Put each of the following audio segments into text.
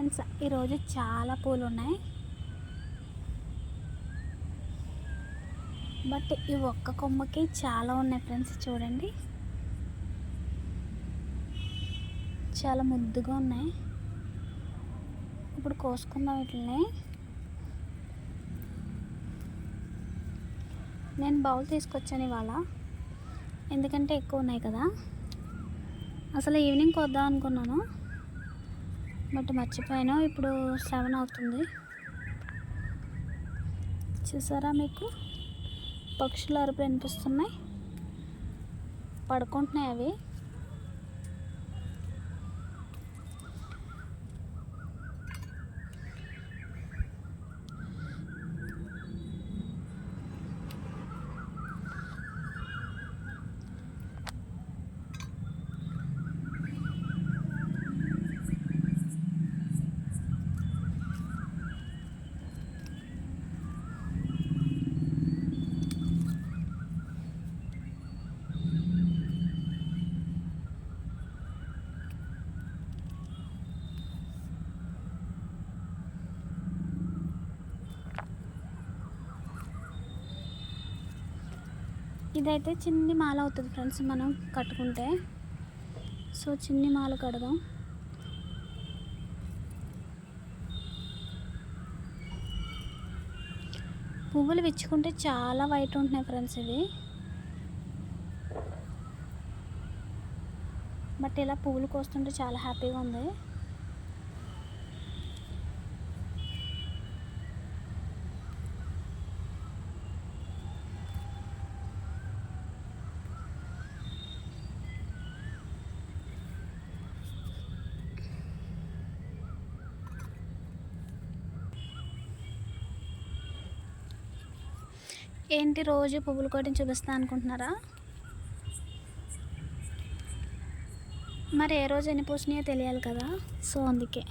Friends, ఈరోజు చాలా పూలు ఉన్నాయి. బట్ ఈ ఒక్క కొమ్మకి చాలా ఉన్నాయి ఫ్రెండ్స్. చూడండి, చాలా ముద్దుగా ఉన్నాయి. ఇప్పుడు కోసుకుందాం వీటిని. నేను బౌల్ తీసుకొచ్చాను ఇవాళ, ఎందుకంటే ఎక్కువ ఉన్నాయి కదా. అసలు ఈవినింగ్ కొద్దాం అనుకున్నాను, బట్ మర్చిపోయాను. ఇప్పుడు 7 అవుతుంది. చూసారా, మీకు పక్షుల అరుపులు వినిపిస్తున్నాయి. పడుకుంటున్నాయి అవి. ఇదైతే చిన్ని మాల అవుతుంది ఫ్రెండ్స్ మనం కట్టుకుంటే. సో చిన్ని మాల కడదాం. పువ్వులు విచ్చుకుంటే చాలా వైట్ ఉంటున్నాయి ఫ్రెండ్స్ ఇవి. బట్ ఇలా పువ్వులు కోస్తుంటే చాలా హ్యాపీగా ఉంది. ఏంటి రోజు పువ్వులు కోటిని చూపిస్తా అనుకుంటున్నారా? మరి ఏ రోజు ఎన్ని పూసినాయో తెలియాలి కదా. సో అందుకే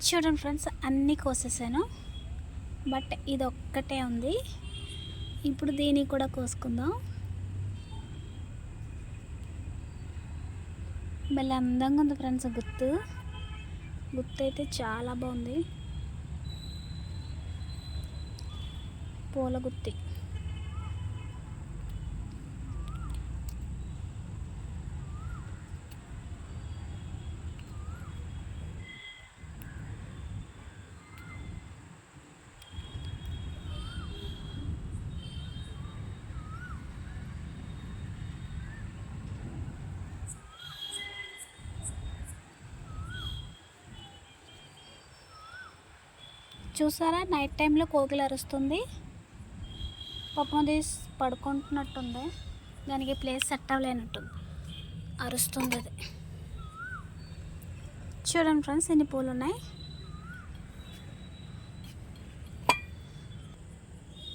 చూడండి ఫ్రెండ్స్, అన్నీ కోసేసాను. బట్ ఇది ఒక్కటే ఉంది. ఇప్పుడు దీన్ని కూడా కోసుకుందాం. భలే అందంగా ఉంది ఫ్రెండ్స్. గుత్తు అయితే చాలా బాగుంది. పూల గుత్తి. చూసారా, నైట్ టైంలో కోకిల అరుస్తుంది. పాపం అది పడుకుంటున్నట్టుంది. దానికి ప్లేస్ సెట్ అవ్వలేనట్టుంది, అరుస్తుంది అది. చూడండి ఫ్రెండ్స్, ఎన్ని పూలు ఉన్నాయి.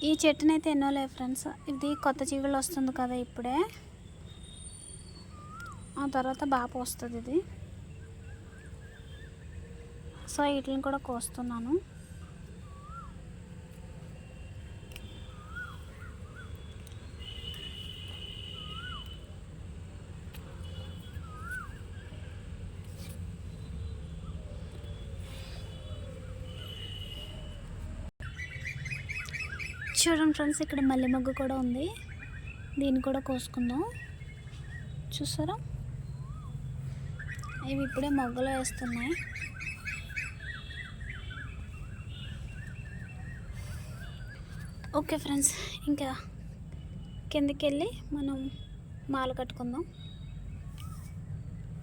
ఈ చెట్టునైతే ఎన్నో లేవు ఫ్రెండ్స్. ఇది కొత్త చిగుళ్ళు వస్తుంది కదా ఇప్పుడే. ఆ తర్వాత బాగా వస్తుంది ఇది. సో వీటిని కూడా కోస్తున్నాను. చూడండి ఫ్రెండ్స్, ఇక్కడ మల్లె మొగ్గు కూడా ఉంది. దీన్ని కూడా కోసుకుందాం. చూసారా, ఇవి ఇప్పుడే మొగ్గలు వేస్తున్నాయి. ఓకే ఫ్రెండ్స్, ఇంకా కిందకి వెళ్ళి మనం మాల కట్టుకుందాం.